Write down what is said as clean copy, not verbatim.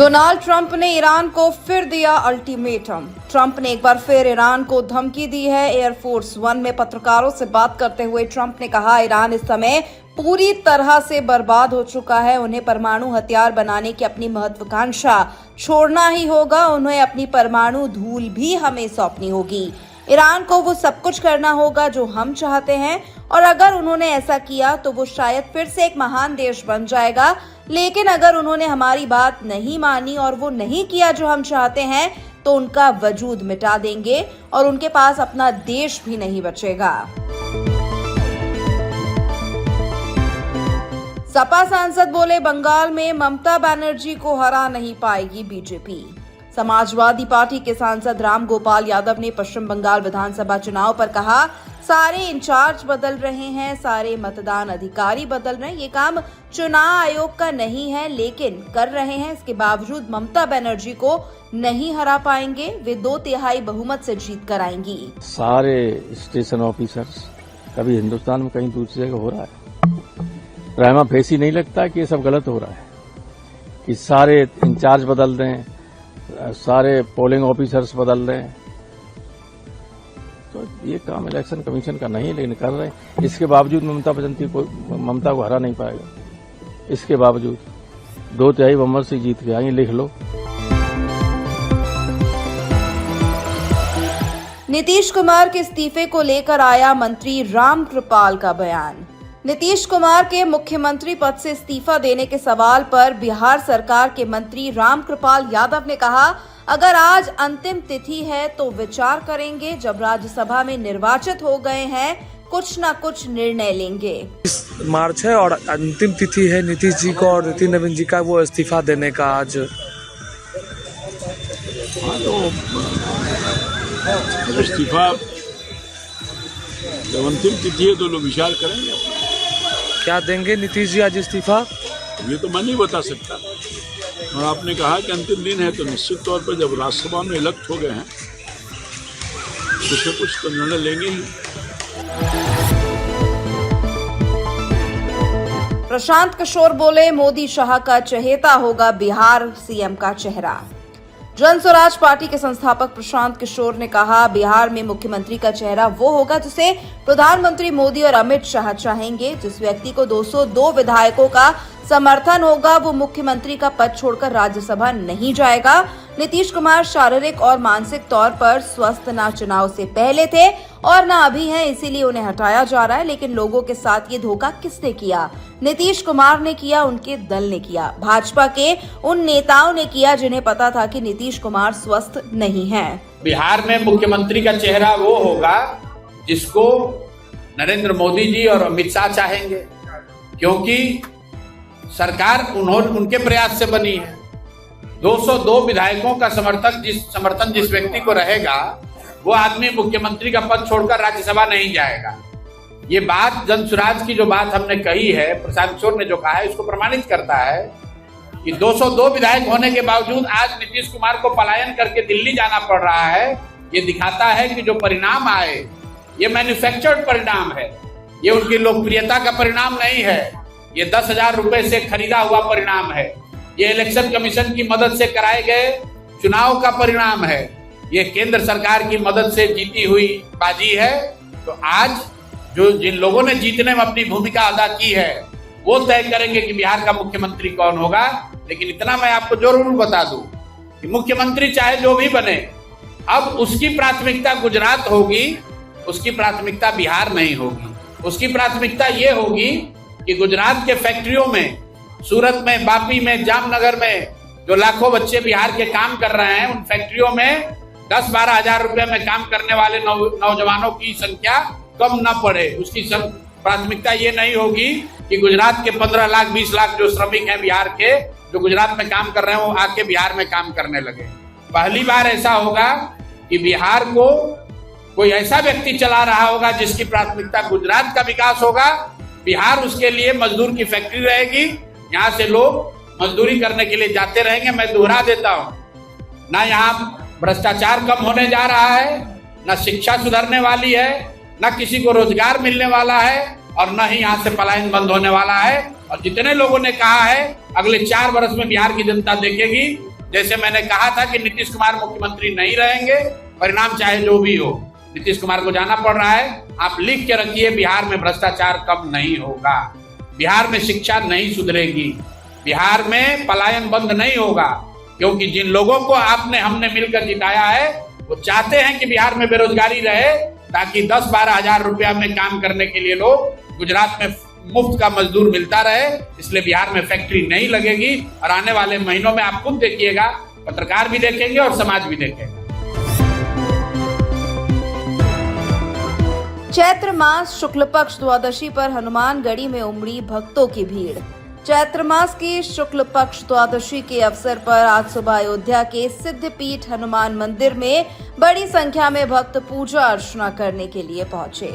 Donald Trump ने Iran को फिर दिया अल्टीमेटम। ट्रंप ने एक बार फिर ईरान को धमकी दी है। एयरफोर्स वन में पत्रकारों से बात करते हुए ट्रंप ने कहा, ईरान इस समय पूरी तरह से बर्बाद हो चुका है। उन्हें परमाणु हथियार बनाने की अपनी महत्वाकांक्षा छोड़ना ही होगा। उन्हें अपनी परमाणु धूल भी हमें सौंपनी होगी। ईरान को वो सब कुछ करना होगा जो हम चाहते हैं, और अगर उन्होंने ऐसा किया तो वो शायद फिर से एक महान देश बन जाएगा। लेकिन अगर उन्होंने हमारी बात नहीं मानी और वो नहीं किया जो हम चाहते हैं, तो उनका वजूद मिटा देंगे और उनके पास अपना देश भी नहीं बचेगा। सपा सांसद बोले, बंगाल में ममता बनर्जी को हरा नहीं पाएगी बीजेपी। समाजवादी पार्टी के सांसद राम गोपाल यादव ने पश्चिम बंगाल विधानसभा चुनाव पर कहा, सारे इंचार्ज बदल रहे हैं, सारे मतदान अधिकारी बदल रहे हैं। ये काम चुनाव आयोग का नहीं है, लेकिन कर रहे हैं। इसके बावजूद ममता बनर्जी को नहीं हरा पाएंगे। वे 2/3 बहुमत से जीत कर आएंगी। सारे स्टेशन ऑफिसर्स कभी हिंदुस्तान में कहीं दूसरी जगह हो रहा है। रहमा फेसी नहीं लगता कि ये सब गलत हो रहा है कि सारे इंचार्ज बदल रहे हैं, सारे पोलिंग ऑफिसर्स बदल रहे हैं। तो ये काम इलेक्शन कमीशन का नहीं है, लेकिन कर रहे हैं। इसके बावजूद ममता को हरा नहीं पाएगा। इसके बावजूद 2/3 बहुमत से जीत के आएंगे, लिख लो। नीतीश कुमार के इस्तीफे को लेकर आया मंत्री रामकृपाल का बयान। नीतीश कुमार के मुख्यमंत्री पद से इस्तीफा देने के सवाल पर बिहार सरकार के मंत्री रामकृपाल यादव ने कहा, अगर आज अंतिम तिथि है तो विचार करेंगे। जब राज्यसभा में निर्वाचित हो गए हैं, कुछ न कुछ निर्णय लेंगे। इस मार्च है और अंतिम तिथि है नीतीश जी को और नितिन नवीन जी का वो इस्तीफा देने का आज। तो इस्तीफा जब अंतिम तिथि है तो लोग विचार करेंगे। क्या देंगे नीतीश जी आज इस्तीफा? ये तो मैं नहीं बता सकता। और आपने कहा कि अंतिम दिन है, तो निश्चित तौर पर जब राज्यसभा में इलेक्ट हो गए हैं, कुछ न कुछ तो निर्णय लेंगे ही। प्रशांत किशोर बोले, मोदी शाह का चहेता होगा बिहार सीएम का चेहरा। जन स्वराज पार्टी के संस्थापक प्रशांत किशोर ने कहा, बिहार में मुख्यमंत्री का चेहरा वो होगा जिसे प्रधानमंत्री मोदी और अमित शाह चाहेंगे। जिस व्यक्ति को 202 विधायकों का समर्थन होगा, वो मुख्यमंत्री का पद छोड़कर राज्यसभा नहीं जाएगा। नीतीश कुमार शारीरिक और मानसिक तौर पर स्वस्थ न चुनाव से पहले थे और न अभी हैं, इसीलिए उन्हें हटाया जा रहा है। लेकिन लोगों के साथ ये धोखा किसने किया? नीतीश कुमार ने किया, उनके दल ने किया, भाजपा के उन नेताओं ने किया जिन्हें पता था कि नीतीश कुमार स्वस्थ नहीं है। बिहार में मुख्यमंत्री का चेहरा वो होगा जिसको नरेंद्र मोदी जी और अमित शाह चाहेंगे, क्योंकि सरकार उनके प्रयास से बनी है। 202 विधायकों का समर्थन जिस व्यक्ति को रहेगा, वो आदमी मुख्यमंत्री का पद छोड़कर राज्यसभा नहीं जाएगा। ये बात जन स्वराज की जो बात हमने कही है, प्रशांत किशोर ने जो कहा है, उसको प्रमाणित करता है कि 202 विधायक होने के बावजूद आज नीतीश कुमार को पलायन करके दिल्ली जाना पड़ रहा है। ये दिखाता है कि जो परिणाम आए, ये मैन्युफैक्चर्ड परिणाम है, ये उनकी लोकप्रियता का परिणाम नहीं है। ये 10,000 रुपए से खरीदा हुआ परिणाम है। ये इलेक्शन कमीशन की मदद से कराए गए चुनाव का परिणाम है। ये केंद्र सरकार की मदद से जीती हुई बाजी है। तो आज जो जिन लोगों ने जीतने में अपनी भूमिका अदा की है, वो तय करेंगे कि बिहार का मुख्यमंत्री कौन होगा। लेकिन इतना मैं आपको जरूर बता दूं कि मुख्यमंत्री चाहे जो भी बने, अब उसकी प्राथमिकता गुजरात होगी, उसकी प्राथमिकता बिहार नहीं होगी। उसकी प्राथमिकता ये होगी कि गुजरात के फैक्ट्रियों में, सूरत में, वापी में, जामनगर में जो लाखों बच्चे बिहार के काम कर रहे हैं, उन फैक्ट्रियों में 10-12 हजार रुपए में काम करने वाले नौजवानों की संख्या कम न पड़े। उसकी प्राथमिकता ये नहीं होगी कि गुजरात के 15 लाख 20 लाख जो श्रमिक हैं बिहार के, जो गुजरात में काम कर रहे हैं, वो आके बिहार में काम करने लगे। पहली बार ऐसा होगा कि बिहार को कोई ऐसा व्यक्ति चला रहा होगा जिसकी प्राथमिकता गुजरात का विकास होगा। बिहार उसके लिए मजदूर की फैक्ट्री रहेगी, यहाँ से लोग मजदूरी करने के लिए जाते रहेंगे। मैं दोहरा देता हूँ, ना यहाँ भ्रष्टाचार कम होने जा रहा है, ना शिक्षा सुधरने वाली है, ना किसी को रोजगार मिलने वाला है, और न ही यहाँ से पलायन बंद होने वाला है। और जितने लोगों ने कहा है अगले 4 वर्ष में बिहार की जनता देखेगी जैसे मैंने कहा था कि नीतीश कुमार मुख्यमंत्री नहीं रहेंगे, परिणाम चाहे जो भी हो, नीतीश कुमार को जाना पड़ रहा है। आप लिख के रखिए, बिहार में भ्रष्टाचार कम नहीं होगा, बिहार में शिक्षा नहीं सुधरेगी, बिहार में पलायन बंद नहीं होगा, क्योंकि जिन लोगों को हमने मिलकर जिताया है वो चाहते हैं कि बिहार में बेरोजगारी रहे, ताकि 10-12 हजार रुपया में काम करने के लिए लोग गुजरात में मुफ्त का मजदूर मिलता रहे। इसलिए बिहार में फैक्ट्री नहीं लगेगी और आने वाले महीनों में आप खुद देखिएगा, पत्रकार भी देखेंगे और समाज भी देखेगा। चैत्र मास शुक्ल पक्ष द्वादशी पर हनुमानगढ़ी में उमड़ी भक्तों की भीड़। चैत्र मास की शुक्ल पक्ष द्वादशी के अवसर पर आज सुबह अयोध्या के सिद्धपीठ हनुमान मंदिर में बड़ी संख्या में भक्त पूजा अर्चना करने के लिए पहुंचे।